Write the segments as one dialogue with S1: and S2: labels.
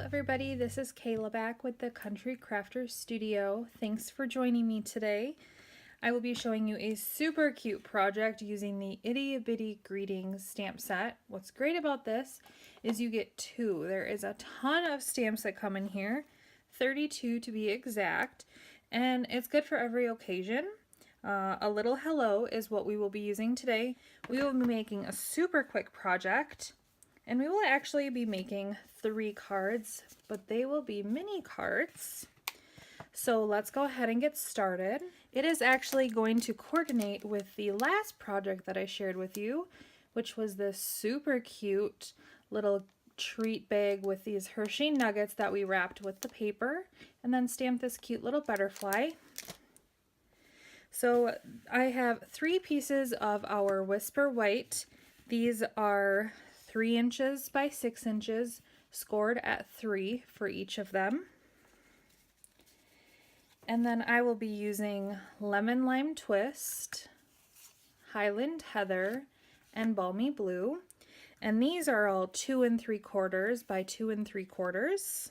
S1: everybody, this is Kayla back with the Country Crafter Studio. Thanks for joining me today. I will be showing you a super cute project using the Itty Bitty Greetings stamp set. What's great about this is you get two. There is a ton of stamps that come in here, 32 to be exact, and it's good for every occasion. A little hello is what we will be using today. We will be making a super quick project. And we will actually be making 3 cards, but they will be mini cards. So let's go ahead and get started. It is actually going to coordinate with the last project that I shared with you, which was this super cute little treat bag with these Hershey nuggets that we wrapped with the paper and then stamped this cute little butterfly. So I have 3 pieces of our Whisper White. These are 3 inches by 6 inches, scored at 3 for each of them. And then I will be using Lemon Lime Twist, Highland Heather, and Balmy Blue. And these are all 2 3/4 by 2 3/4.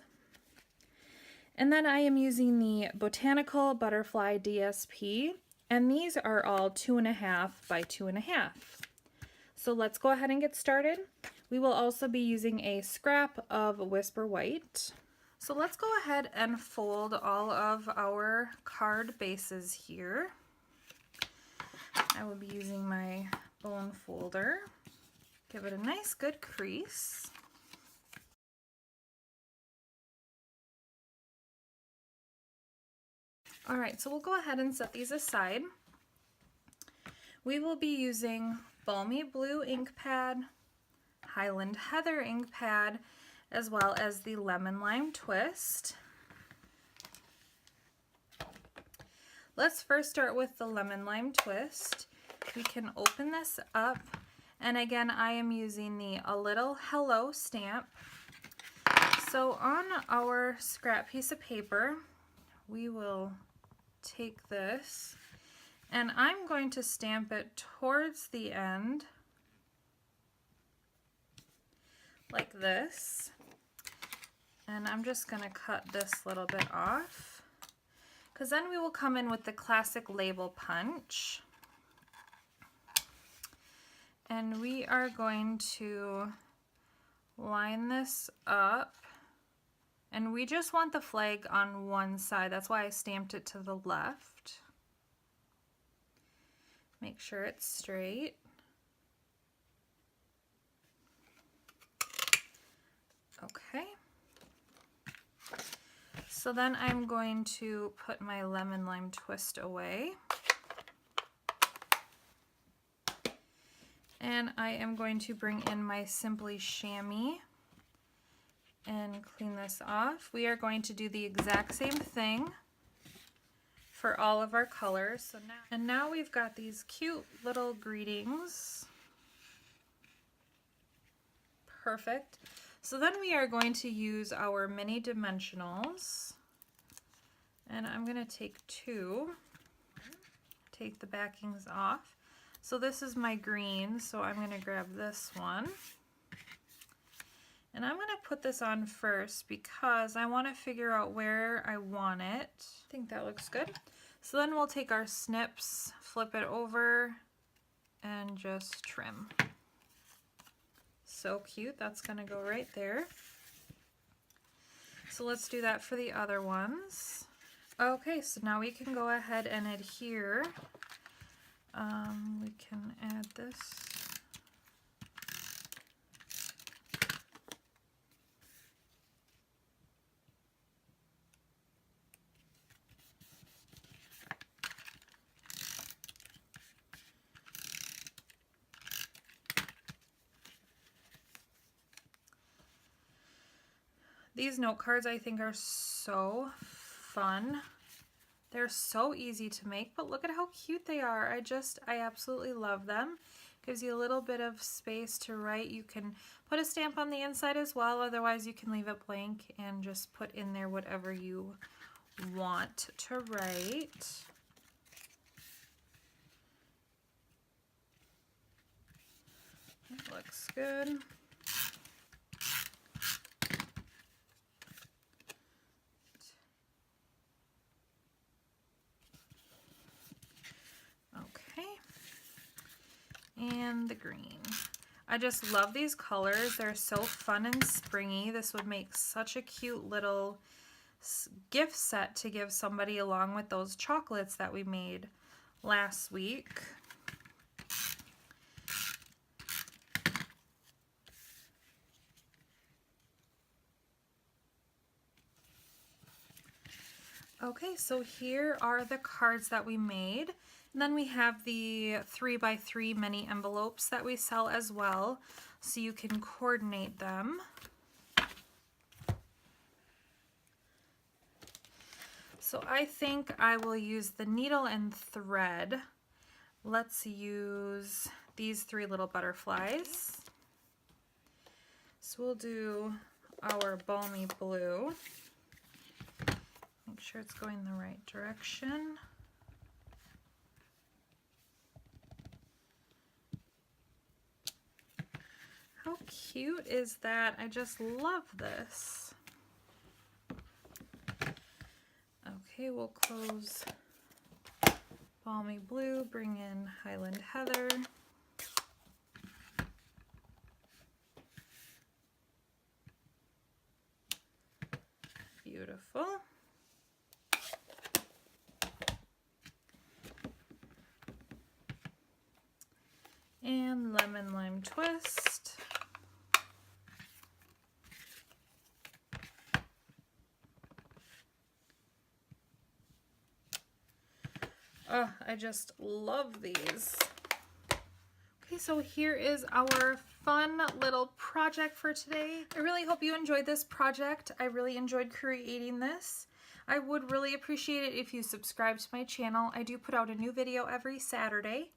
S1: And then I am using the Botanical Butterfly DSP, and these are all 2 1/2 by 2 1/2. So let's go ahead and get started. We will also be using a scrap of Whisper White. So let's go ahead and fold all of our card bases here. I will be using my bone folder. Give it a nice good crease. All right, so we'll go ahead and set these aside. We will be using Balmy Blue ink pad, Highland Heather ink pad, as well as the Lemon Lime Twist. Let's first start with the Lemon Lime Twist. We can open this up, and again I am using the A Little Hello stamp. So on our scrap piece of paper, we will take this, and I'm going to stamp it towards the end like this, and I'm just going to cut this little bit off because then we will come in with the classic label punch, and we are going to line this up, and we just want the flag on one side. That's why I stamped it to the left. Make sure it's straight. Okay, so then I'm going to put my Lemon Lime Twist away, and I am going to bring in my Simply Chamois and clean this off. We are going to do the exact same thing for all of our colors. Now we've got these cute little greetings. Perfect. So then we are going to use our mini dimensionals, and I'm going to take 2, take the backings off. So this is my green, so I'm going to grab this one, and I'm going to put this on first because I want to figure out where I want it. I think that looks good. So then we'll take our snips, flip it over, and just trim. So cute, that's gonna go right there. So let's do that for the other ones. Okay, so now we can go ahead and adhere. We can add this. These note cards I think are so fun. They're so easy to make, but look at how cute they are. I absolutely love them. Gives you a little bit of space to write. You can put a stamp on the inside as well, otherwise you can leave it blank and just put in there whatever you want to write. It looks good. and the green. I just love these colors. They're so fun and springy. This would make such a cute little gift set to give somebody along with those chocolates that we made last week. Okay, so here are the cards that we made. And then we have the 3x3 mini envelopes that we sell as well, so you can coordinate them. So I think I will use the needle and thread. Let's use these 3 little butterflies. So we'll do our balmy blue. Make sure it's going the right direction. How cute is that? I just love this. Okay, we'll close balmy blue, bring in Highland Heather. Beautiful. And lemon lime twist. Oh, I just love these. Okay, so here is our fun little project for today. I really hope you enjoyed this project. I really enjoyed creating this. I would really appreciate it if you subscribe to my channel. I do put out a new video every Saturday.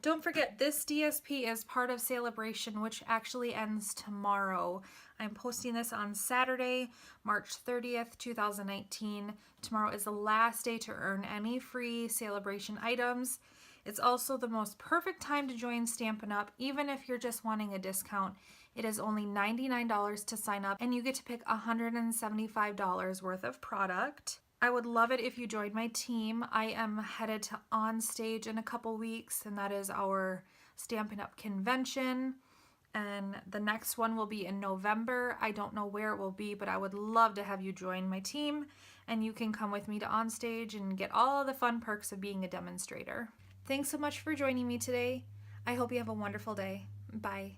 S1: Don't forget, this DSP is part of Celebration, which actually ends tomorrow. I'm posting this on Saturday, March 30th, 2019. Tomorrow is the last day to earn any free Celebration items. It's also the most perfect time to join Stampin' Up! Even if you're just wanting a discount. It is only $99 to sign up, and you get to pick $175 worth of product. I would love it if you joined my team. I am headed to On Stage in a couple weeks, and that is our Stampin' Up! Convention. And the next one will be in November. I don't know where it will be, but I would love to have you join my team, and you can come with me to On Stage and get all the fun perks of being a demonstrator. Thanks so much for joining me today. I hope you have a wonderful day. Bye.